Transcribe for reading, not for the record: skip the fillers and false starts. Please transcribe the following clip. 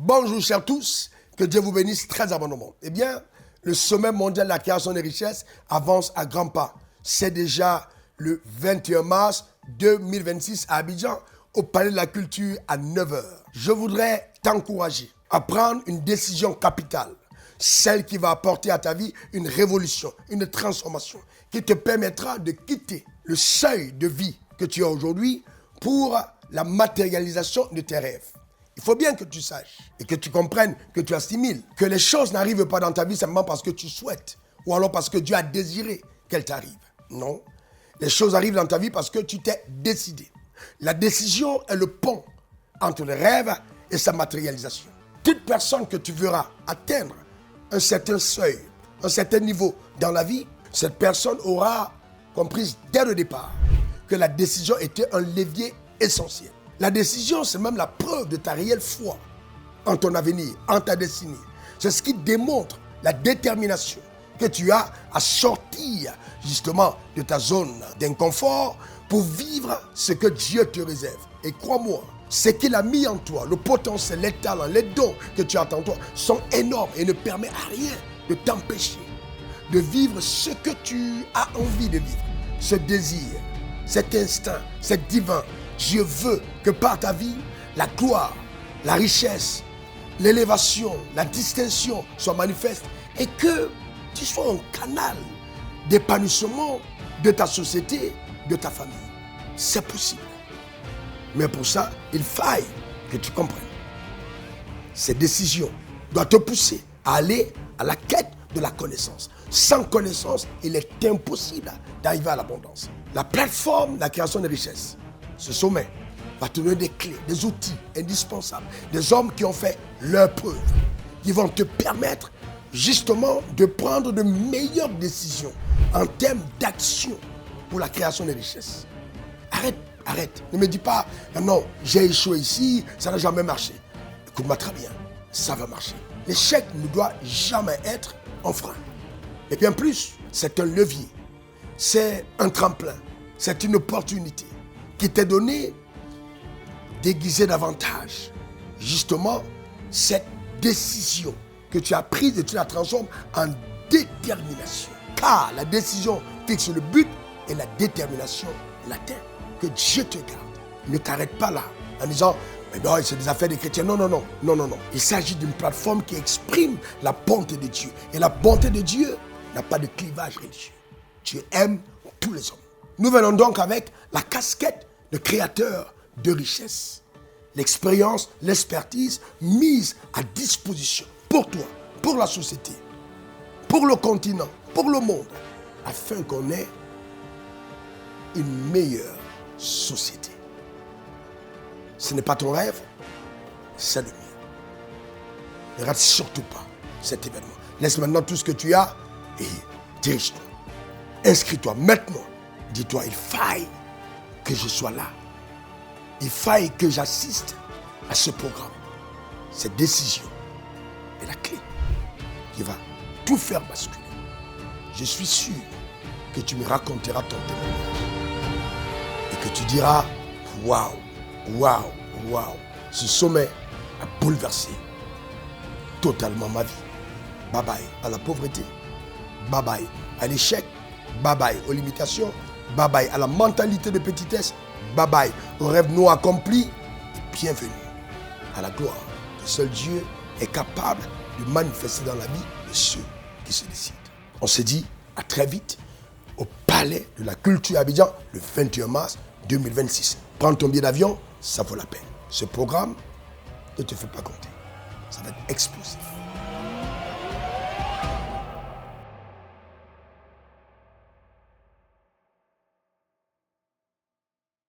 Bonjour chers tous, que Dieu vous bénisse très abondamment. Eh bien, le sommet mondial de la création des richesses avance à grands pas. C'est déjà le 21 mars 2026 à Abidjan, au Palais de la Culture à 9h. Je voudrais t'encourager à prendre une décision capitale, celle qui va apporter à ta vie une révolution, une transformation, qui te permettra de quitter le seuil de vie que tu as aujourd'hui pour la matérialisation de tes rêves. Il faut bien que tu saches et que tu comprennes, que tu assimiles que les choses n'arrivent pas dans ta vie simplement parce que tu souhaites ou alors parce que Dieu a désiré qu'elles t'arrivent. Non, les choses arrivent dans ta vie parce que tu t'es décidé. La décision est le pont entre le rêve et sa matérialisation. Toute personne que tu verras atteindre un certain seuil, un certain niveau dans la vie, cette personne aura compris dès le départ que la décision était un levier essentiel. La décision, c'est même la preuve de ta réelle foi en ton avenir, en ta destinée. C'est ce qui démontre la détermination que tu as à sortir justement de ta zone d'inconfort pour vivre ce que Dieu te réserve. Et crois-moi, ce qu'il a mis en toi, le potentiel, les talents, les dons que tu as en toi sont énormes et ne permettent à rien de t'empêcher de vivre ce que tu as envie de vivre. Ce désir, cet instinct, cet divin. Dieu veut que par ta vie, la gloire, la richesse, l'élévation, la distinction soient manifestes et que tu sois un canal d'épanouissement de ta société, de ta famille. C'est possible. Mais pour ça, il faille que tu comprennes. Cette décision doit te pousser à aller à la quête de la connaissance. Sans connaissance, il est impossible d'arriver à l'abondance. La plateforme de la création des richesses, ce sommet, va te donner des clés, des outils indispensables, des hommes qui ont fait leur preuve, qui vont te permettre justement de prendre de meilleures décisions en termes d'action pour la création des richesses. Arrête. Ne me dis pas, non, j'ai échoué ici, ça n'a jamais marché. Écoute-moi très bien, ça va marcher. L'échec ne doit jamais être un frein. Et bien plus, c'est un levier, c'est un tremplin, c'est une opportunité qui t'est donné d'aiguiser davantage justement cette décision que tu as prise et tu la transformes en détermination. Car la décision fixe le but et la détermination l'atteint. Que Dieu te garde. Ne t'arrête pas là en disant mais non, c'est des affaires des chrétiens. Non. Il s'agit d'une plateforme qui exprime la bonté de Dieu. Et la bonté de Dieu n'a pas de clivage religieux. Dieu aime tous les hommes. Nous venons donc avec la casquette de créateur de richesse. L'expérience, l'expertise mise à disposition pour toi, pour la société, pour le continent, pour le monde, afin qu'on ait une meilleure société. Ce n'est pas ton rêve, c'est le mien. Ne rate surtout pas cet événement. Laisse maintenant tout ce que tu as et dirige-toi. Inscris-toi maintenant. Dis-toi, il faille que je sois là. Il faille que j'assiste à ce programme. Cette décision est la clé qui va tout faire basculer. Je suis sûr que tu me raconteras ton témoignage. Et que tu diras, waouh, ce sommet a bouleversé totalement ma vie. Bye bye à la pauvreté. Bye bye à l'échec. Bye bye aux limitations. Bye bye à la mentalité de petitesse. Bye bye aux rêves non accomplis. Et bienvenue à la gloire que seul Dieu est capable de manifester dans la vie de ceux qui se décident. On se dit à très vite au Palais de la Culture Abidjan le 21 mars 2026. Prends ton billet d'avion, ça vaut la peine. Ce programme ne te fait pas compter. Ça va être explosif.